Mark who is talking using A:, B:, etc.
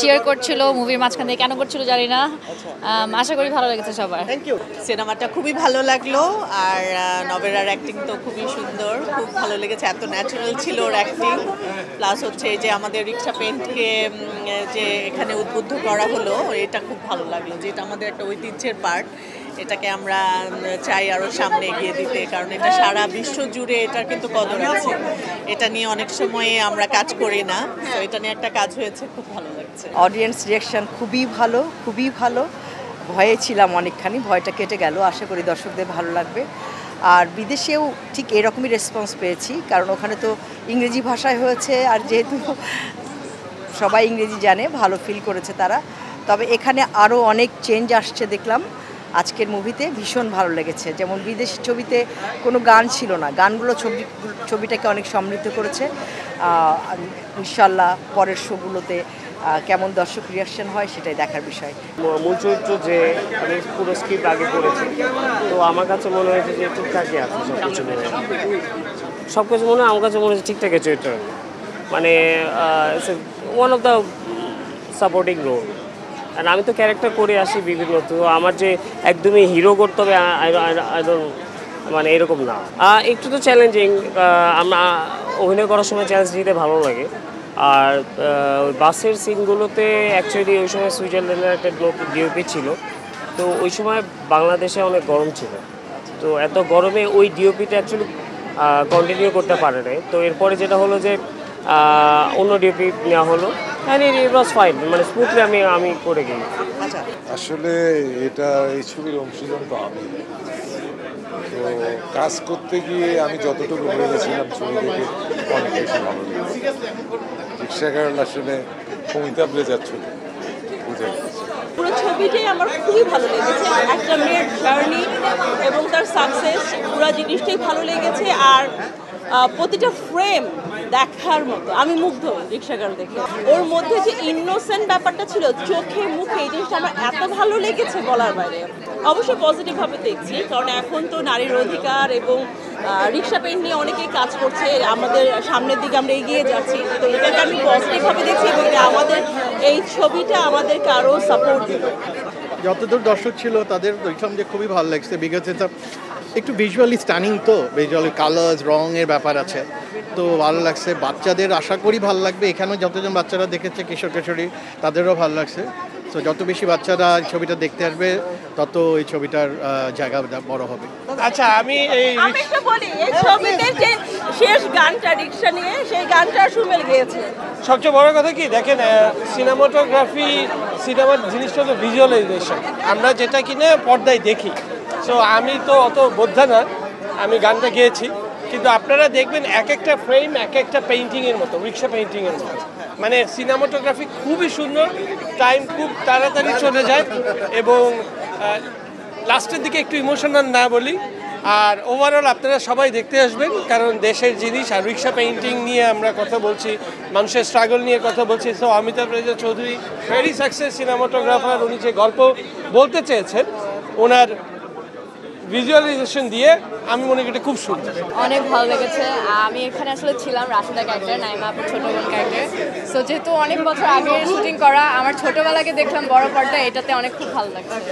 A: Share করছিল মুভির মাঝখান থেকে কেন করছিল জানি না। আশা করি ভালো লেগেছে সবার।
B: Thank you. সিনেমাটা খুবই ভালো লাগলো আর নবেরার অ্যাক্টিং তো খুবই সুন্দর, খুব ভালো লেগেছে, এত ন্যাচারাল ছিল ওর অ্যাক্টিং। প্লাস হচ্ছে যে আমাদের রিক্সা পেইন্টকে যে এখানে উদ্বুদ্ধ করা হলো, এটা খুব ভালো লাগলো, যে এটা আমাদের একটা ঐতিহ্যের পার্ট। এটাকে আমরা চাই আরও সামনে এগিয়ে দিতে, কারণ এটা সারা বিশ্ব জুড়ে এটার কিন্তু কদর আছে। এটা নিয়ে অনেক সময় আমরা কাজ করি না, তো এটা নিয়ে একটা কাজ হয়েছে, খুব ভালো লাগছে।
C: অডিয়েন্স রিয়াকশান খুবই ভালো, খুবই ভালো। ভয়ে ছিলাম অনেকখানি, ভয়টা কেটে গেল। আশা করি দর্শকদের ভালো লাগবে। আর বিদেশেও ঠিক এরকমই রেসপন্স পেয়েছি, কারণ ওখানে তো ইংরেজি ভাষায় হয়েছে, আর যেহেতু সবাই ইংরেজি জানে, ভালো ফিল করেছে তারা। তবে এখানে আরও অনেক চেঞ্জ আসছে দেখলাম আজকের মুভিতে, ভীষণ ভালো লেগেছে। যেমন বিদেশি ছবিতে কোনো গান ছিল না, গানগুলো ছবিটাকে অনেক সমৃদ্ধ করেছে। ইনশাল্লাহ পরের শোগুলোতে কেমন দর্শক রিয়াকশন হয় সেটাই দেখার বিষয়।
D: মূল চরিত্র যে আমি পুরো স্ক্রিপ্ট আগে পড়েছি, তো আমার কাছে মনে হয়েছে যে ঠিকঠাকই আছে সব কিছু মনে হয় আমার কাছে মনে হচ্ছে ঠিকঠাকই চরিত্র, মানে one of the supporting role. আর আমি তো ক্যারেক্টার করে আসি বিভিন্ন, তো আমার যে একদমই হিরো করতে হবে মানে এরকম না, একটু তো চ্যালেঞ্জিং। আমরা অভিনয় করার সময় চ্যালেঞ্জ নিতে ভালো লাগে। আর ওই বাসের সিনগুলোতে অ্যাকচুয়ালি ওই সময় সুইজারল্যান্ডের একটা ডিওপি ছিল, তো ওই সময় বাংলাদেশে অনেক গরম ছিল, তো এত গরমে ওই ডিওপিটা অ্যাকচুয়ালি কন্টিনিউ করতে পারে নাই। তো এরপরে যেটা হলো যে অন্য ডিওপি নেওয়া হলো, ইট ওয়াজ ফাইন, মানে স্মুথলি আমি করে গেছি।
E: আসলে এটা এই ছবির অংশীদার তো আমি, তো কাজ করতে গিয়ে আমি যতটুকু ভেবেছিলাম ছবি দেখে অনেক বেশি ভালো লেগেছে। রিক্সা গার্ল আসলে অমিতাভ রেজার ছবি, বুঝে গেছে।
F: পুরো ছবিটাই আমার খুবই ভালো লেগেছে, একটা মেয়ের জার্নি এবং তার সাকসেস, পুরো জিনিসটাই ভালো লেগেছে। আর প্রতিটা ফ্রেম দেখার মতো, আমি মুগ্ধ রিক্সা গার্ল দেখে। ওর মধ্যে যে ইনোসেন্ট ব্যাপারটা ছিল চোখে মুখে, এই জিনিসটা আমার এত ভালো লেগেছে বলার বাইরে। অবশ্যই পজিটিভভাবে দেখছি, কারণ এখন তো নারীর অধিকার এবং রিক্সা পেইন্ট নিয়ে অনেকেই কাজ করছে, আমাদের সামনের দিকে আমরা এগিয়ে যাচ্ছি, তো এটাকে আমি পজিটিভভাবে দেখছি এবং আমাদের এই ছবিটা আমাদেরকে আরও সাপোর্ট দেবে।
G: যতদূর দর্শক ছিল তাদের দেখলাম যে খুবই ভালো লাগছে, বিকজ এটা একটু ভিজুয়ালি স্টানিং, তো ভিজুয়ালি কালার্স রঙের ব্যাপার আছে, তো ভালো লাগছে। বাচ্চাদের আশা করি ভালো লাগবে, এখানেও যতজন বাচ্চারা দেখেছে কিশোর কিশোরী তাদেরও ভালো লাগছে। তো যত বেশি বাচ্চারা এই ছবিটা দেখতে আসবে তত এই ছবিটার জায়গা বড় হবে।
F: আচ্ছা, আমি একটু বলি, এই ছবিতে যে শেষ গানটা রিক্সা নিয়ে, সেই গানটা সুমেল গেয়েছে।
D: সবচেয়ে বড় কথা কি দেখেন, সিনেমাটোগ্রাফি, সিনেমার জিনিসটা হলো ভিজুয়ালাইজেশন, আমরা যেটা কিনে পর্দায় দেখি। সো আমি তো অত বোদ্ধা না, আমি গানটা গেয়েছি, কিন্তু আপনারা দেখবেন এক একটা ফ্রেম এক একটা পেইন্টিংয়ের মতো, রিক্সা পেইন্টিংয়ের মতো। মানে সিনেমাটোগ্রাফি খুবই সুন্দর, টাইম খুব তাড়াতাড়ি চলে যায় এবং লাস্টের দিকে একটু ইমোশনাল না বলি। আর ওভারঅল আপনারা সবাই দেখতে আসবেন, কারণ দেশের জিনিস। আর রিক্সা পেইন্টিং নিয়ে আমরা কথা বলছি, মানুষের স্ট্রাগল নিয়ে কথা বলছি। So Amitabh Reza Chowdhury very success cinematographer, উনি যে গল্প বলতে চেয়েছেন ওনার ভিজুয়ালাইজেশন দিয়ে আমি মনে করি এটা খুব সুন্দর।
A: অনেক ভালো লেগেছে। আমি এখানে আসলে ছিলাম রাশিদা ক্যারেক্টার, নাইমা আপুর ছোট বোন ক্যারেক্টার। সো যেহেতু অনেক বছর আগে শুটিং করা, আমার ছোটবেলাকে দেখলাম বড় পর্দা, এটাতে অনেক খুব ভালো লাগছে।